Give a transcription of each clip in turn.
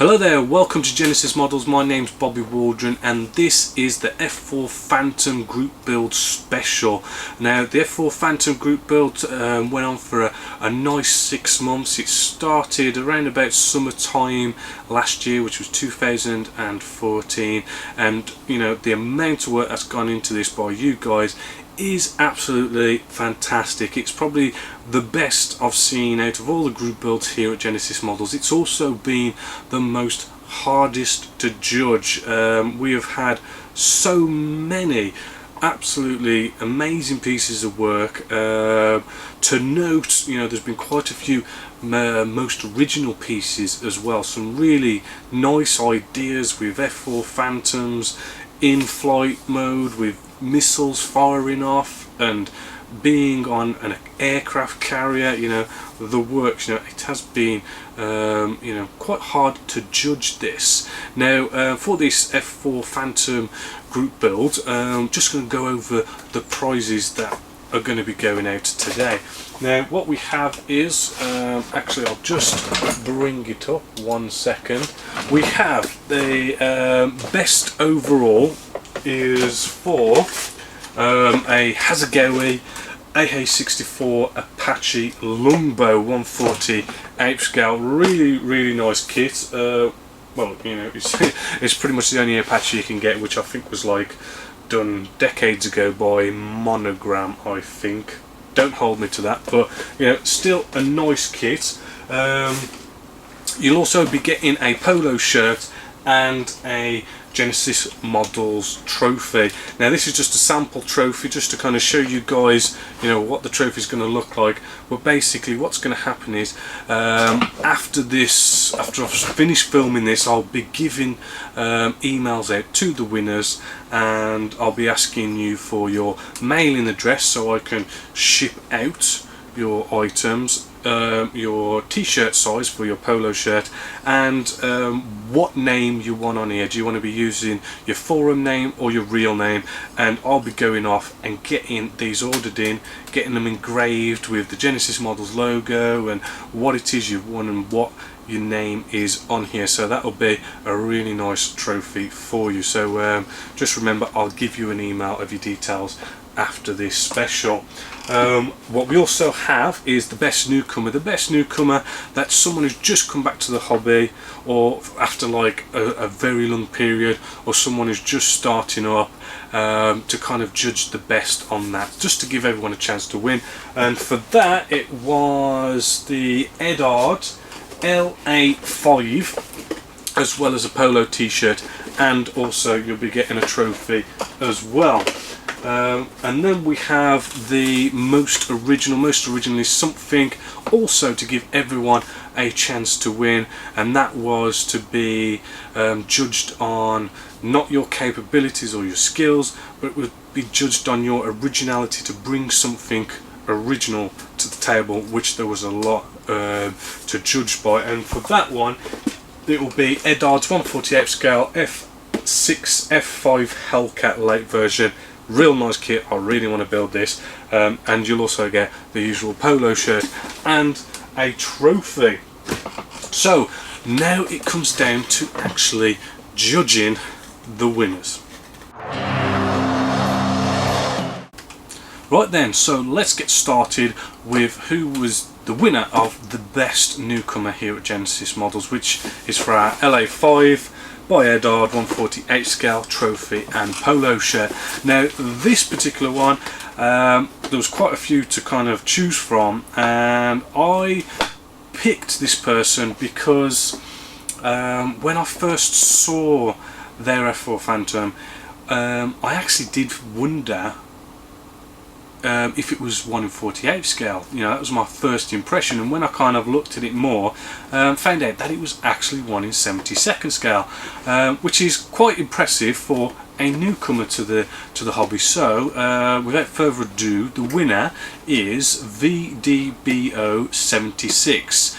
Hello there, welcome to Genesis Models. My name's Bobby Waldron and this is the F-4 Phantom Group Build Special. Now the F-4 Phantom Group Build went on for a nice 6 months. It started around about summertime last year, which was 2014, and you know, the amount of work that's gone into this by you guys is absolutely fantastic. It's probably the best I've seen out of all the group builds here at Genesis Models. It's also been the most hardest to judge. We have had so many absolutely amazing pieces of work. To note, you know, there's been quite a few most original pieces as well. Some really nice ideas with F-4 Phantoms in flight mode, with missiles firing off and being on an aircraft carrier. You know, the works, you know, it has been you know, quite hard to judge this. Now for this F-4 Phantom group build, just going to go over the prizes that are going to be going out today. Now what we have is, actually I'll just bring it up 1 second. We have the best overall is for a Hasegawa AH-64 Apache Longbow 140 8 scale. Really nice kit. Well, you know, it's pretty much the only Apache you can get, which I think was like done decades ago by Monogram, I think. Don't hold me to that, but you know, still a nice kit. You'll also be getting a polo shirt and a Genesis Models trophy. Now this is just a sample trophy, just to kind of show you guys, you know, what the trophy is going to look like. But basically what's going to happen is, after I've finished filming this, I'll be giving emails out to the winners, and I'll be asking you for your mailing address so I can ship out your items, your t-shirt size for your polo shirt, and what name you want on here. Do you want to be using your forum name or your real name? And I'll be going off and getting these ordered in, getting them engraved with the Genesis Models logo and what it is you want and what your name is on here. So that'll be a really nice trophy for you. So just remember, I'll give you an email of your details after this special. What we also have is the best newcomer. The best newcomer, that's someone who's just come back to the hobby, or after like a very long period, or someone who's just starting up, to kind of judge the best on that, just to give everyone a chance to win. And for that, it was the Edard LA5, as well as a polo t-shirt, and also you'll be getting a trophy as well. And then we have the most originally something also to give everyone a chance to win, and that was to be judged on not your capabilities or your skills, but it would be judged on your originality, to bring something original to the table, which there was a lot to judge by. And for that one, it will be Edard's 148 scale F6 F5 Hellcat late version. Real nice kit. I really want to build this, and you'll also get the usual polo shirt and a trophy. So now it comes down to actually judging the winners. Right then, so let's get started with who was the winner of the best newcomer here at Genesis Models, which is for our LA5 by Edard 148 scale trophy and polo shirt. Now this particular one, there was quite a few to kind of choose from, and I picked this person because when I first saw their F-4 Phantom, I actually did wonder if it was 1 in 48 scale. You know, that was my first impression, and when I kind of looked at it more, found out that it was actually 1 in 72nd scale, which is quite impressive for a newcomer to the hobby. So without further ado, the winner is VDBO76,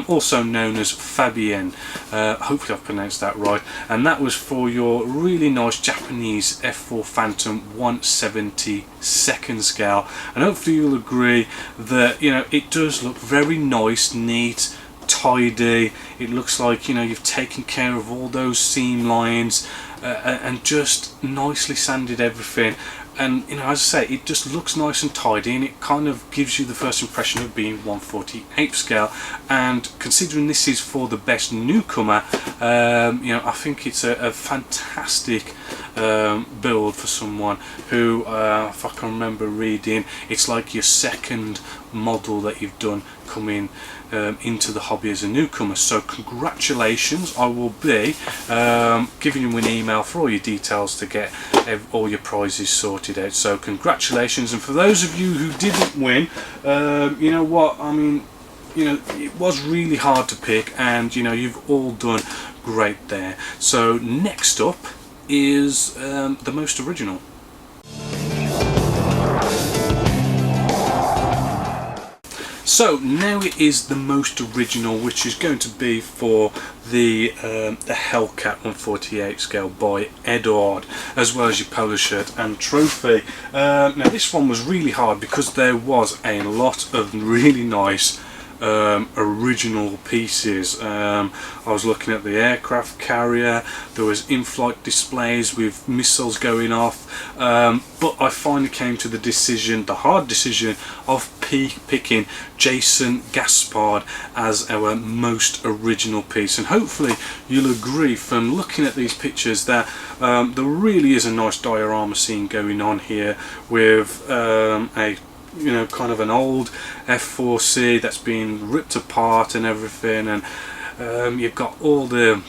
also known as Fabien. Hopefully I've pronounced that right, and that was for your really nice Japanese F-4 Phantom 172nd scale. And hopefully you'll agree that, you know, it does look very nice, neat, tidy. It looks like, you know, you've taken care of all those seam lines and just nicely sanded everything. And, you know, as I say, it just looks nice and tidy, and it kind of gives you the first impression of being 1/48 scale. And considering this is for the best newcomer, you know, I think it's a fantastic build for someone who, if I can remember reading, it's like your second model that you've done coming into the hobby as a newcomer. So congratulations. I will be giving you an email for all your details to get all your prizes sorted out. So congratulations. And for those of you who didn't win, you know what, I mean, you know, it was really hard to pick, and you know, you've all done great there. So next up is the most original. So now it is the most original, which is going to be for the Hellcat 1/48 scale by Edward, as well as your polo shirt and trophy. Now this one was really hard because there was a lot of really nice original pieces. I was looking at the aircraft carrier, there was in-flight displays with missiles going off, but I finally came to the hard decision of picking Jason Gaspard as our most original piece. And hopefully you'll agree from looking at these pictures that there really is a nice diorama scene going on here with a, you know, kind of an old F-4C that's been ripped apart and everything, and you've got all the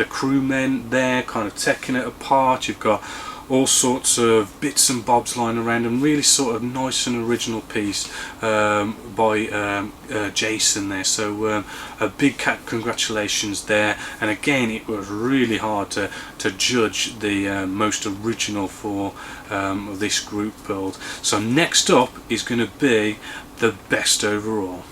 crewmen there kind of taking it apart. You've got all sorts of bits and bobs lying around, and really sort of nice and original piece by Jason there. So a big congratulations there. And again, it was really hard to judge the most original for this group build. So next up is going to be the best overall.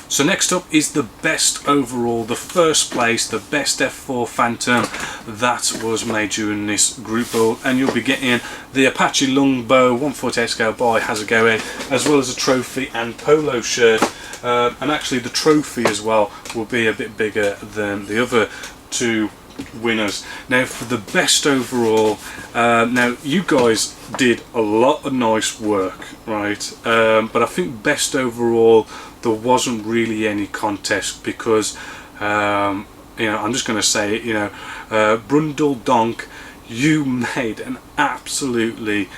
So next up is the best overall, the first place, the best F-4 Phantom that was made during this group build, and you'll be getting the Apache Longbow 1/48 scale by Hasegawa, as well as a trophy and polo shirt, and actually the trophy as well will be a bit bigger than the other two winners. Now for the best overall, now you guys did a lot of nice work, right, but I think best overall there wasn't really any contest because you know, I'm just going to say it, you know, Brundle Donk, you made an absolutely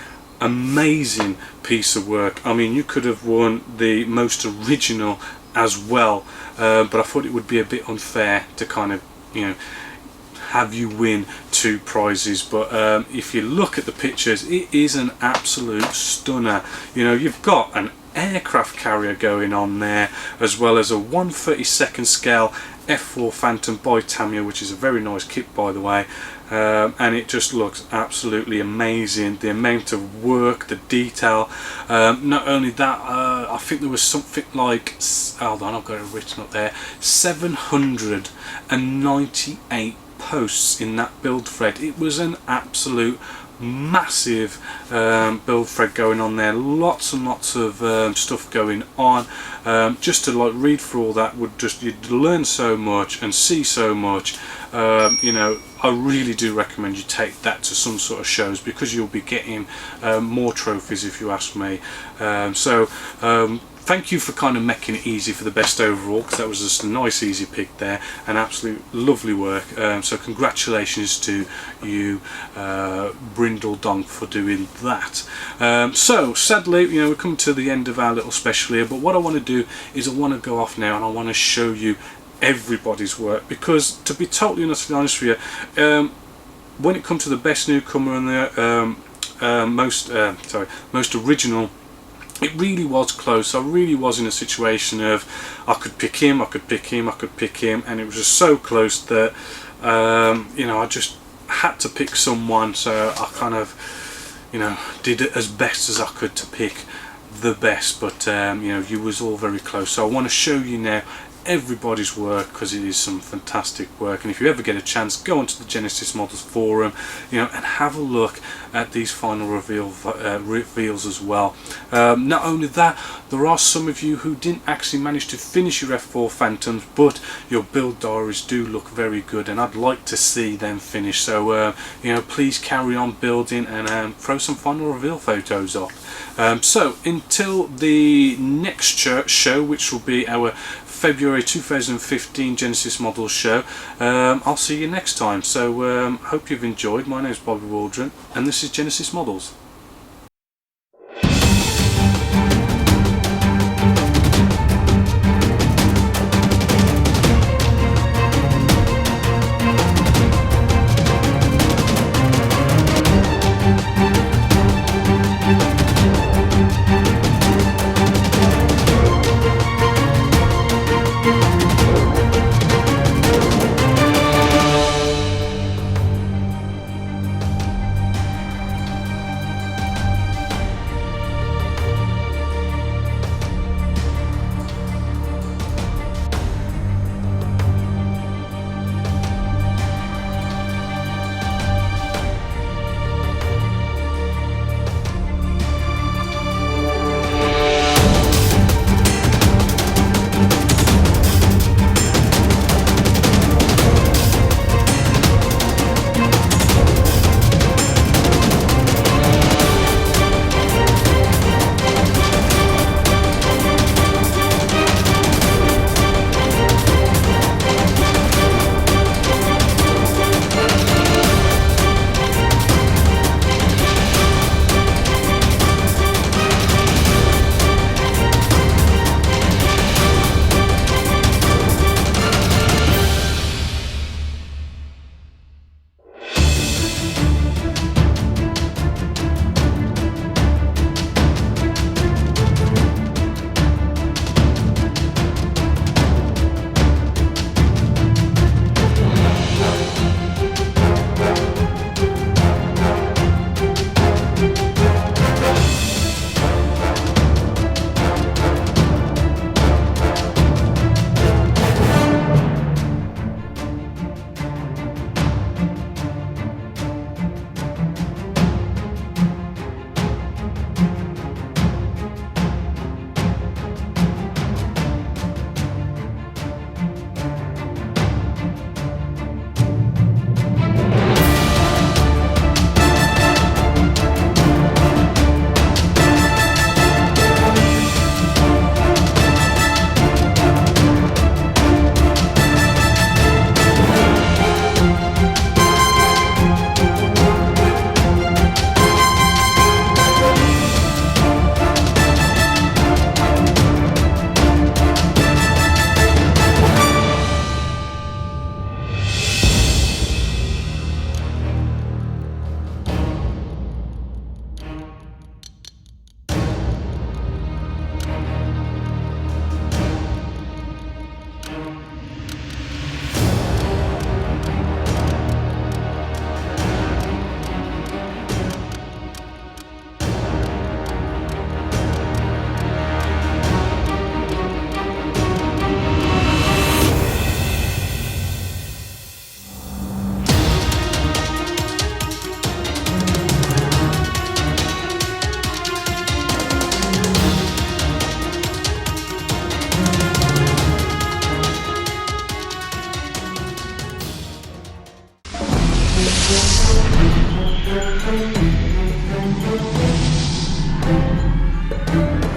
amazing piece of work. I mean, you could have won the most original as well, but I thought it would be a bit unfair to kind of, you know, have you win two prizes. But if you look at the pictures, it is an absolute stunner. You know, you've got an aircraft carrier going on there, as well as a 1/32 scale F-4 Phantom by Tamiya, which is a very nice kit, by the way, and it just looks absolutely amazing. The amount of work, the detail, not only that, I think there was something like, hold on, I've got it written up there, 798 posts in that build thread. It was an absolute massive build thread going on there, lots and lots of stuff going on. Just to like read through all that would just, you'd learn so much and see so much. You know, I really do recommend you take that to some sort of shows, because you'll be getting more trophies if you ask me. Thank you for kind of making it easy for the best overall, because that was just a nice easy pick there, and absolute lovely work. So congratulations to you, Brindle Donk, for doing that. So sadly, you know, we're coming to the end of our little special here, but what I want to do is I want to go off now and I want to show you everybody's work, because to be totally honest with you, when it comes to the best newcomer and the most original, it really was close. I really was in a situation of I could pick him, I could pick him, I could pick him, and it was just so close that you know, I just had to pick someone. So I kind of, you know, did it as best as I could to pick the best, but you know, you was all very close. So I want to show you now everybody's work, because it is some fantastic work. And if you ever get a chance, go onto the Genesis Models forum, you know, and have a look at these final reveals as well. Not only that, there are some of you who didn't actually manage to finish your F-4 Phantoms, but your build diaries do look very good, and I'd like to see them finish. So you know, please carry on building and throw some final reveal photos up. So until the next show, which will be our February 2015 Genesis Models show, I'll see you next time. So hope you've enjoyed. My name is Bobby Waldron, and this is Genesis Models. Thank you.